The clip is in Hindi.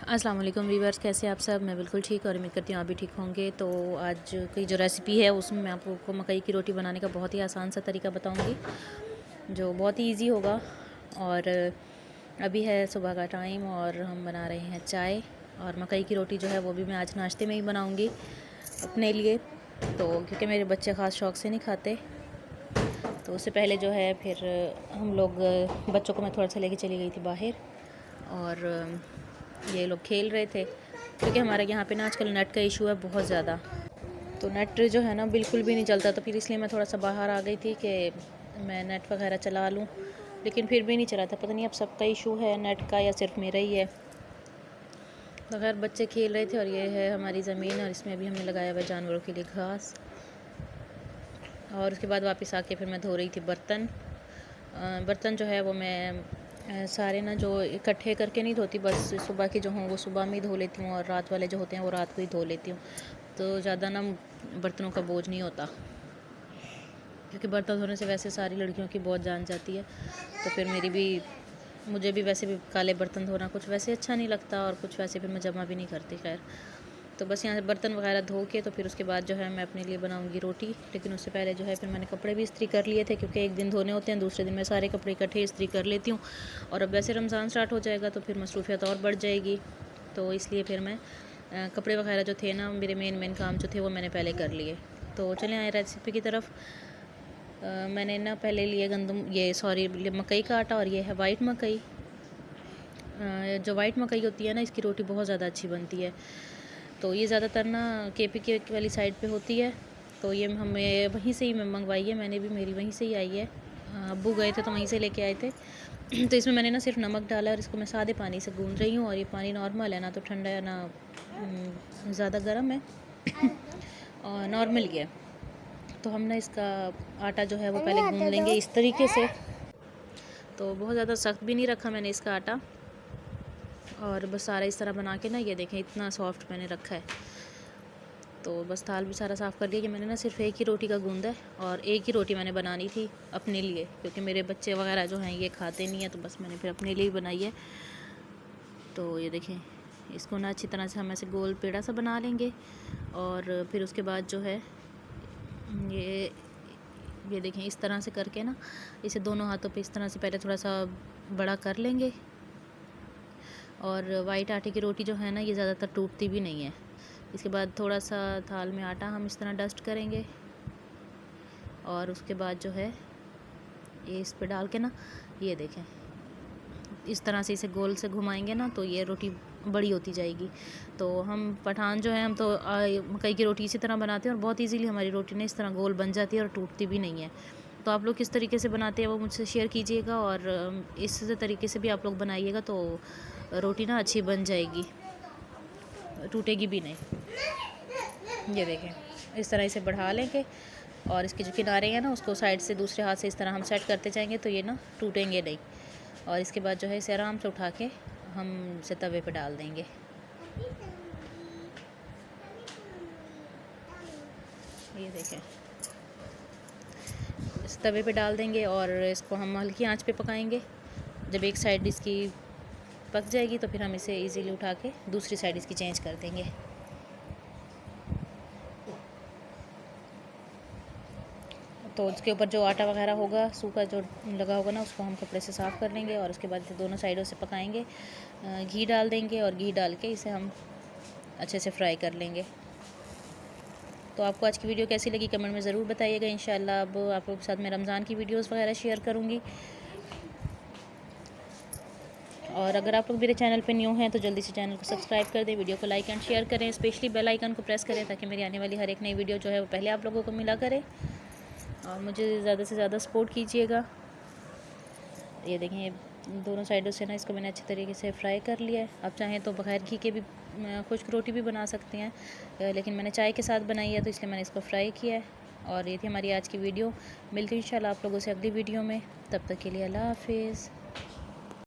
अस्सलाम वालेकुम वीवर्स, कैसे आप सब। मैं बिल्कुल ठीक और उम्मीद करती हूँ आप भी ठीक होंगे। तो आज की जो रेसिपी है उसमें मैं आपको मकई की रोटी बनाने का बहुत ही आसान सा तरीका बताऊँगी जो बहुत ही इजी होगा। और अभी है सुबह का टाइम और हम बना रहे हैं चाय, और मकई की रोटी जो है वो भी मैं आज नाश्ते में ही बनाऊँगी अपने लिए, तो क्योंकि मेरे बच्चे ख़ास शौक़ से नहीं खाते। तो उससे पहले जो है फिर हम लोग बच्चों को मैं थोड़ा सा लेके चली गई थी बाहर, और ये लोग खेल रहे थे क्योंकि हमारे यहाँ पे ना आजकल नेट का इशू है बहुत ज़्यादा। तो नेट जो है ना बिल्कुल भी नहीं चलता, तो फिर इसलिए मैं थोड़ा सा बाहर आ गई थी कि मैं नेट वगैरह चला लूँ, लेकिन फिर भी नहीं चला था। पता नहीं अब सबका इशू है नेट का या सिर्फ मेरा ही है। तो खैर बच्चे खेल रहे थे, और ये है हमारी ज़मीन, और इसमें अभी हमने लगाया हुआ जानवरों के लिए घास। और उसके बाद वापस आके फिर मैं धो रही थी बर्तन। बर्तन जो है वो मैं सारे ना जो इकट्ठे करके नहीं धोती, बस सुबह के जो हों वो सुबह में ही धो लेती हूँ, और रात वाले जो होते हैं वो रात को ही धो लेती हूँ। तो ज़्यादा ना बर्तनों का बोझ नहीं होता, क्योंकि बर्तन धोने से वैसे सारी लड़कियों की बहुत जान जाती है। तो फिर मुझे भी वैसे भी काले बर्तन धोना कुछ वैसे अच्छा नहीं लगता, और कुछ वैसे फिर मैं जमा भी नहीं करती। खैर तो बस यहाँ से बर्तन वगैरह धो के तो फिर उसके बाद जो है मैं अपने लिए बनाऊंगी रोटी। लेकिन उससे पहले जो है फिर मैंने कपड़े भी इस्त्री कर लिए थे, क्योंकि एक दिन धोने होते हैं, दूसरे दिन मैं सारे कपड़े इकट्ठे इस्त्री कर लेती हूँ। और अब वैसे रमज़ान स्टार्ट हो जाएगा तो फिर मसरूफियत और बढ़ जाएगी, तो इसलिए फिर मैं कपड़े वगैरह जो थे ना, मेरे मेन काम जो थे वो मैंने पहले कर लिए। तो चलें आए रेसिपी की तरफ। मैंने ना पहले लिए मकई का आटा, और ये है वाइट मकई। जो वाइट मकई होती है ना, इसकी रोटी बहुत ज़्यादा अच्छी बनती है। तो ये ज़्यादातर ना के वाली साइड पे होती है, तो ये हमें वहीं से ही मैं मंगवाई है। मैंने भी, मेरी वहीं से ही आई है। अब्बू गए थे तो वहीं से लेके आए थे। तो इसमें मैंने ना सिर्फ नमक डाला, और इसको मैं सादे पानी से गूंद रही हूँ। और ये पानी नॉर्मल है, ना तो ठंडा है ना ज़्यादा गर्म है, और नॉर्मल ही है। तो हम ना इसका आटा जो है वो पहले गूंद लेंगे इस तरीके से। तो बहुत ज़्यादा सख्त भी नहीं रखा मैंने इसका आटा, और बस सारा इस तरह बना के ना, ये देखें इतना सॉफ्ट मैंने रखा है। तो बस थाल भी सारा साफ़ कर लिया कि मैंने ना सिर्फ एक ही रोटी का गूंदा है, और एक ही रोटी मैंने बनानी थी अपने लिए, क्योंकि मेरे बच्चे वगैरह जो हैं ये खाते नहीं हैं, तो बस मैंने फिर अपने लिए ही बनाई है। तो ये देखें, इसको ना अच्छी तरह से हम ऐसे गोल पेड़ा सा बना लेंगे, और फिर उसके बाद जो है ये देखें इस तरह से करके ना, इसे दोनों हाथों पे इस तरह से पहले थोड़ा सा बड़ा कर लेंगे। और वाइट आटे की रोटी जो है ना, ये ज़्यादातर टूटती भी नहीं है। इसके बाद थोड़ा सा थाल में आटा हम इस तरह डस्ट करेंगे, और उसके बाद जो है ये इस पे डाल के ना, ये देखें इस तरह से इसे गोल से घुमाएंगे ना, तो ये रोटी बड़ी होती जाएगी। तो हम पठान जो है, हम तो मकई की रोटी इसी तरह बनाते हैं, और बहुत इजीली हमारी रोटी ना इस तरह गोल बन जाती है और टूटती भी नहीं है। तो आप लोग किस तरीके से बनाते हैं वो मुझसे शेयर कीजिएगा, और इस तरीके से भी आप लोग बनाइएगा तो रोटी ना अच्छी बन जाएगी, टूटेगी भी नहीं। ये देखें इस तरह इसे बढ़ा लेंगे, और इसके जो किनारे हैं ना उसको साइड से दूसरे हाथ से इस तरह हम सेट करते जाएंगे, तो ये ना टूटेंगे नहीं। और इसके बाद जो है इसे आराम से उठा के हम इसे तवे पे डाल देंगे। ये देखें इस तवे पे डाल देंगे, और इसको हम हल्की आंच पे पकाएंगे। जब एक साइड इसकी पक जाएगी तो फिर हम इसे इजीली उठा के दूसरी साइड इसकी चेंज कर देंगे। तो उसके ऊपर जो आटा वगैरह होगा सूखा जो लगा होगा ना, उसको हम कपड़े से साफ़ कर लेंगे, और उसके बाद इसे दोनों साइडों से पकाएंगे। घी डाल देंगे, और घी डाल के इसे हम अच्छे से फ्राई कर लेंगे। तो आपको आज की वीडियो कैसी लगी कमेंट में ज़रूर बताइएगा। इंशाल्लाह अब आप लोगों के साथ मैं रमज़ान की वीडियोस वगैरह शेयर करूँगी। और अगर आप लोग मेरे चैनल पे न्यू हैं तो जल्दी से चैनल को सब्सक्राइब कर दें, वीडियो को लाइक एंड शेयर करें, स्पेशली बेल आइकन को प्रेस करें, ताकि मेरी आने वाली हर एक नई वीडियो जो है वो पहले आप लोगों को मिला करे। और मुझे ज़्यादा से ज़्यादा सपोर्ट कीजिएगा। ये देखें ये दोनों साइडों से ना इसको मैंने अच्छे तरीके से फ्राई कर लिया है। आप चाहें तो बगैर घी के भी खुश्क रोटी भी बना सकते हैं, लेकिन मैंने चाय के साथ बनाई है तो इसलिए मैंने इसको फ्राई किया है। और ये थी हमारी आज की वीडियो। मिलती हूँ इंशाल्लाह आप लोगों से अगली वीडियो में, तब तक के लिए अल्लाह हाफिज़।